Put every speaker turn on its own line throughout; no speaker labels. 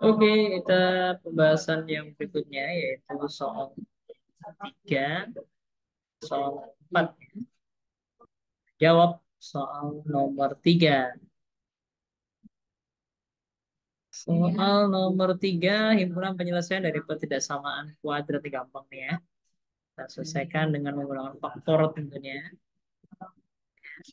Oke, kita pembahasan yang berikutnya yaitu soal 3, soal 4. Jawab soal nomor 3. Soal nomor 3, himpunan penyelesaian dari ketidaksamaan kuadrat gampang nih ya. Kita selesaikan dengan menggunakan faktor tentunya.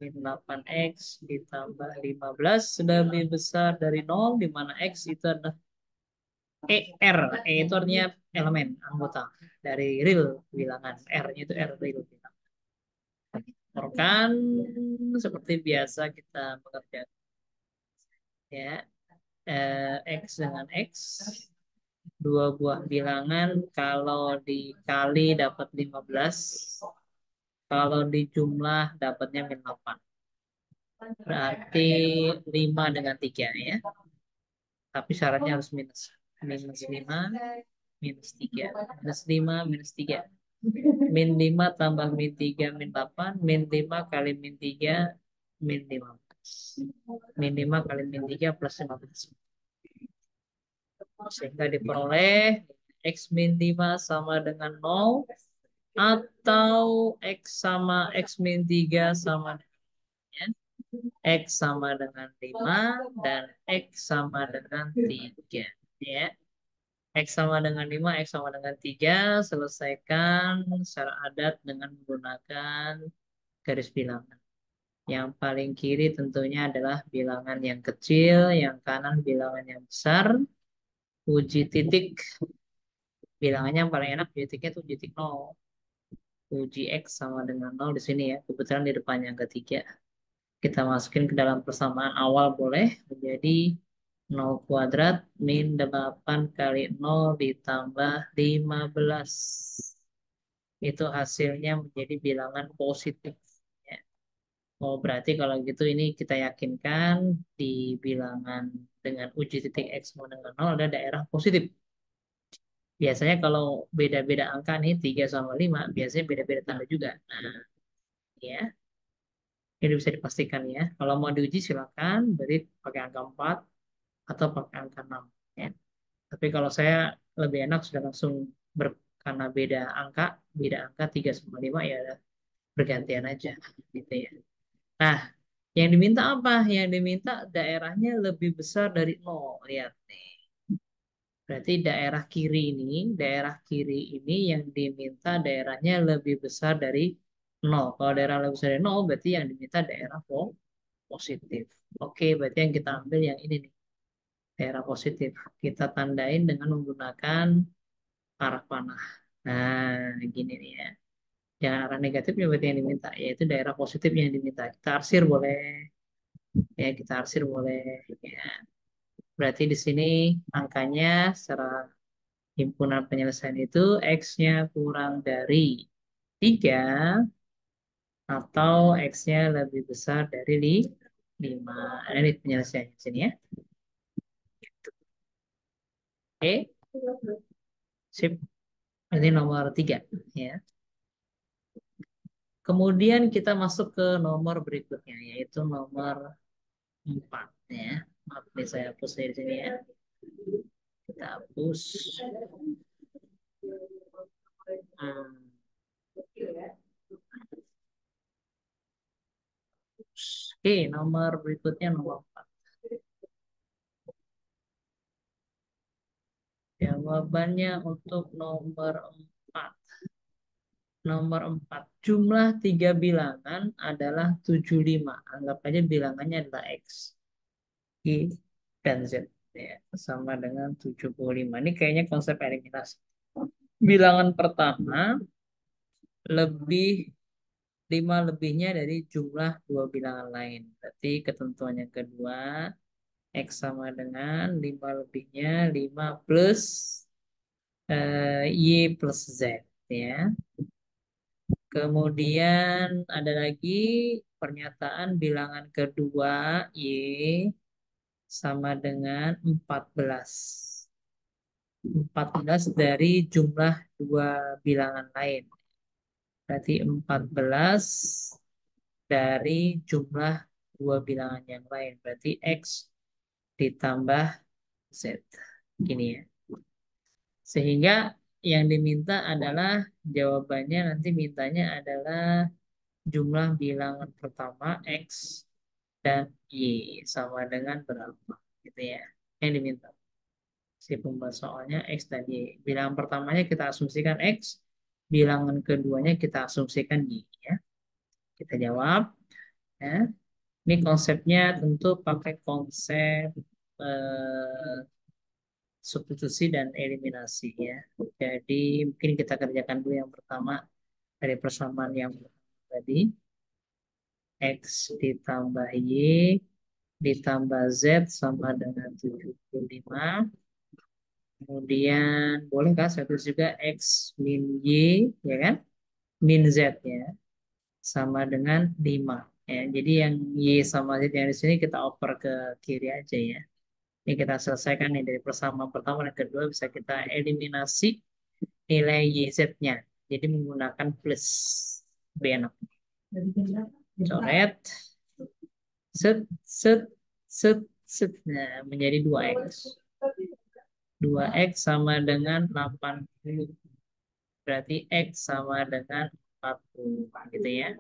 Min 8x ditambah 15 sudah lebih besar dari 0, di mana x itu adalah ER. E itu artinya elemen, anggota dari real bilangan. R-nya itu R real bilangan. Rekan seperti biasa kita mengerjakan ya. X dengan X, dua buah bilangan, kalau dikali dapat 15, kalau dijumlah dapatnya min 8. Berarti 5 dengan 3 ya. Tapi syaratnya harus minus. Minus 5, minus 3. Minus 5, minus 3. Min 5 tambah min 3, min 8. Min 5 kali min 3, min 15. Min 5 kali min 3 plus 15. Sehingga diperoleh X min 5 sama dengan 0. Atau X sama X min 3 sama dengan X sama dengan 5 dan X sama dengan 3 ya. X sama dengan 5, X sama dengan 3, selesaikan secara adat dengan menggunakan garis bilangan. Yang paling kiri tentunya adalah bilangan yang kecil, yang kanan bilangan yang besar. Uji titik, bilangannya yang paling enak uji titiknya itu uji titik 0. Uji X sama dengan 0 di sini ya, kebetulan di depannya yang ketiga. Kita masukin ke dalam persamaan awal boleh, menjadi 0 kuadrat min 8 kali 0 ditambah 15. Itu hasilnya menjadi bilangan positif. Ya. Oh, berarti kalau gitu ini kita yakinkan di bilangan dengan uji titik X sama dengan 0 ada daerah positif. Biasanya kalau beda-beda angka nih 3 sama 5 biasanya beda-beda tanda juga. Nah, ya, ini bisa dipastikan ya. Kalau mau diuji silakan beri pakai angka 4 atau pakai angka 6 ya. Tapi kalau saya lebih enak sudah langsung karena beda angka 3 sama 5 ya bergantian aja gitu ya. Nah, yang diminta apa? Yang diminta daerahnya lebih besar dari 0. Lihat nih. Berarti daerah kiri ini yang diminta daerahnya lebih besar dari 0. Kalau daerah lebih besar dari 0, berarti yang diminta daerah positif. Oke, berarti yang kita ambil yang ini nih, daerah positif. Kita tandain dengan menggunakan arah panah. Nah, gini nih ya. Jangan arah negatifnya berarti yang diminta, yaitu daerah positif yang diminta. Kita arsir boleh, ya kita arsir boleh. Ya. Berarti di sini angkanya secara himpunan penyelesaian itu X-nya kurang dari 3 atau X-nya lebih besar dari 5. Ini penyelesaiannya di sini ya. Oke, sip. Ini nomor 3 ya. Kemudian kita masuk ke nomor berikutnya, yaitu nomor 4 ya. Maaf nih saya hapus dari sini ya. Kita hapus. Hmm. Oke, nomor berikutnya nomor 4. Jawabannya untuk nomor 4. Nomor 4. Jumlah 3 bilangan adalah 75. Anggap aja bilangannya adalah X, Y, dan Z. Ya, sama dengan 75. Ini kayaknya konsep eliminasi. Bilangan pertama lebih 5 lebihnya dari jumlah dua bilangan lain. Berarti ketentuan yang kedua, X sama dengan 5 lebihnya 5 plus Y plus Z. Ya. Kemudian ada lagi pernyataan bilangan kedua Y sama dengan 14. 14 dari jumlah dua bilangan lain. Berarti 14 dari jumlah dua bilangan yang lain. Berarti X ditambah Z. Gini ya. Sehingga yang diminta adalah jawabannya nanti mintanya adalah jumlah bilangan pertama X dan Y sama dengan berapa. Gitu ya. Yang diminta. Si pembuat soalnya X dan Y. Bilangan pertamanya kita asumsikan X. Bilangan keduanya kita asumsikan Y. Ya. Kita jawab. Ya. Ini konsepnya tentu pakai konsep eh, substitusi dan eliminasi ya. Jadi mungkin kita kerjakan dulu yang pertama dari persamaan yang tadi. X ditambah Y ditambah Z sama dengan 75. Kemudian bolehkah saya tulis juga X min Y ya kan? Min Z ya sama dengan 5. Ya, jadi yang Y sama Z yang di sini kita oper ke kiri aja ya. Ini kita selesaikan nih dari persamaan pertama dan kedua bisa kita eliminasi nilai YZ-nya. Jadi menggunakan plus. Lebih enak. Coret. Set, set, set, set. Nah, menjadi 2X. 2X sama dengan 80. Berarti X sama dengan 40. Gitu ya.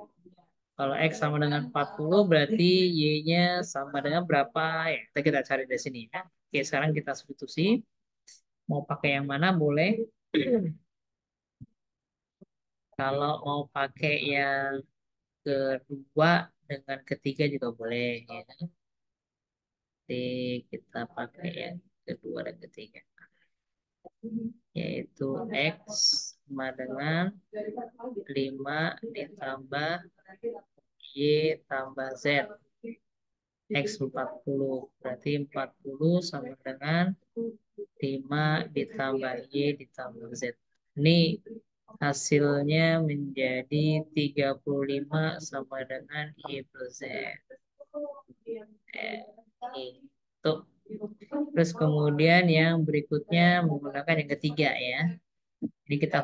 Kalau X sama dengan 40 berarti Y-nya sama dengan berapa? Ya, kita cari dari sini ya. Oke, sekarang kita substitusi. Mau pakai yang mana boleh. Kalau mau pakai yang kedua dengan ketiga juga boleh ya. Jadi kita pakai yang kedua dan ketiga yaitu X sama dengan 5 ditambah Y tambah Z X 40 berarti 40 sama dengan 5 ditambah Y ditambah Z. Ini hasilnya menjadi 35 sama dengan Y plus Z. Itu. Terus kemudian yang berikutnya menggunakan yang ketiga ya. Jadi kita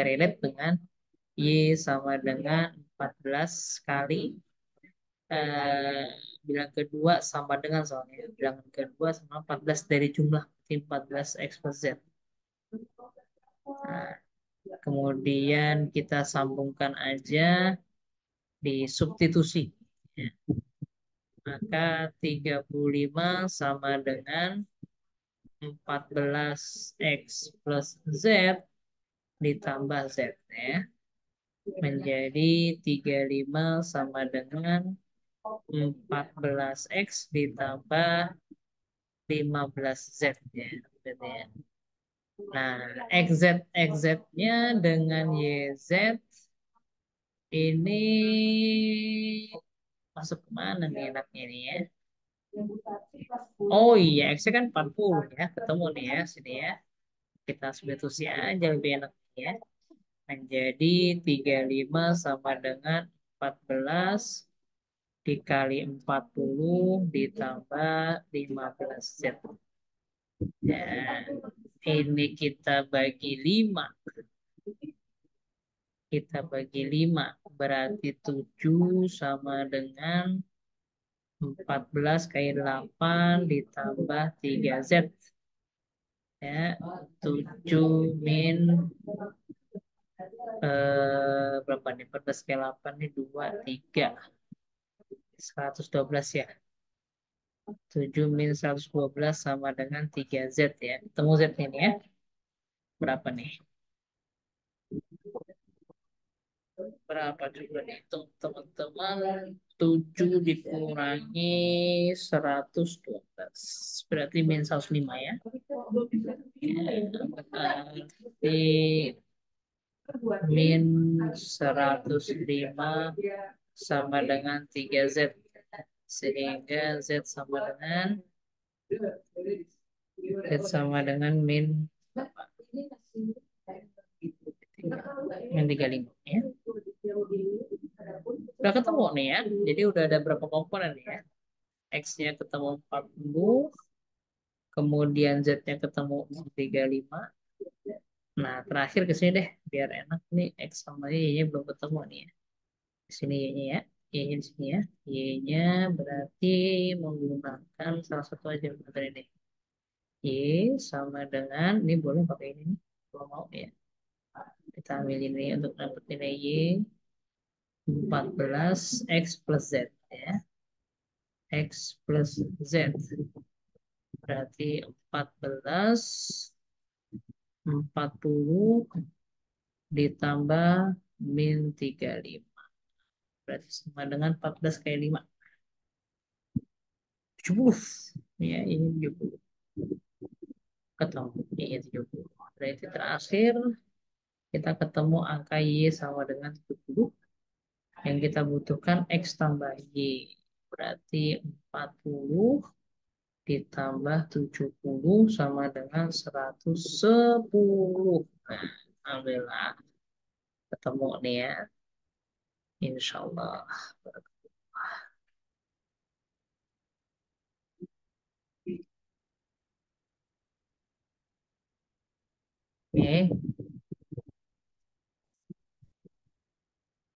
relate dengan Y sama dengan 14 kali eh, bilangan kedua sama dengan soalnya bilangan kedua sama 14 dari jumlah 14 X plus Z. Nah, kemudian kita sambungkan aja di substitusi. Ya. Maka 35 sama dengan 14X plus Z ditambah Z ya. Menjadi 35 sama dengan 14X ditambah 15Z ya. Gitu ya. Nah, XZ-nya dengan YZ ini masuk kemana nih enaknya ini ya? Oh iya, X kan 40 ya. Ketemu nih ya, sini ya. Kita substitusi aja lebih enak ya. Menjadi 35 sama dengan 14 dikali 40 ditambah 15Z. Dan ini kita bagi 5. Kita bagi 5. Berarti 7 sama dengan 14 kali 8 ditambah 3Z. Ya, 7 min berapa nih? 14 kali 8 nih 2, 3. 112 ya. 7 min 112 sama dengan 3Z ya. Ketemu Z ini ya. Berapa nih? Berapa coba dihitung teman-teman? 7 dikurangi 112. Berarti min 105 ya. Berarti min 105 sama dengan 3Z. Sehingga Z sama dengan min min 35 ya. Udah ketemu nih ya. Jadi udah ada berapa komponen nih ya. X-nya ketemu 40, kemudian Z-nya ketemu 35. Nah, terakhir ke sini deh biar enak nih X sama Y-nya belum ketemu nih ya. Sini Y-nya ya. Y-nya di sini ya. Y-nya berarti menggunakan salah satu aja materi ini. Y sama dengan, ini boleh pakai ini nih, kalau mau ya. Kita ambil ini untuk dapat nilai Y 14 X plus Z ya. X plus Z berarti 40 ditambah min 35. Berarti sama dengan 14 kali 5. 70. Ya, ini 70. Ketemu. Ini 70. Berarti terakhir kita ketemu angka Y sama dengan 70. Yang kita butuhkan X tambah Y. Berarti 40 ditambah 70 sama dengan 110. Nah, alhamdulillah ketemu nih ya. Insya Allah. Oke.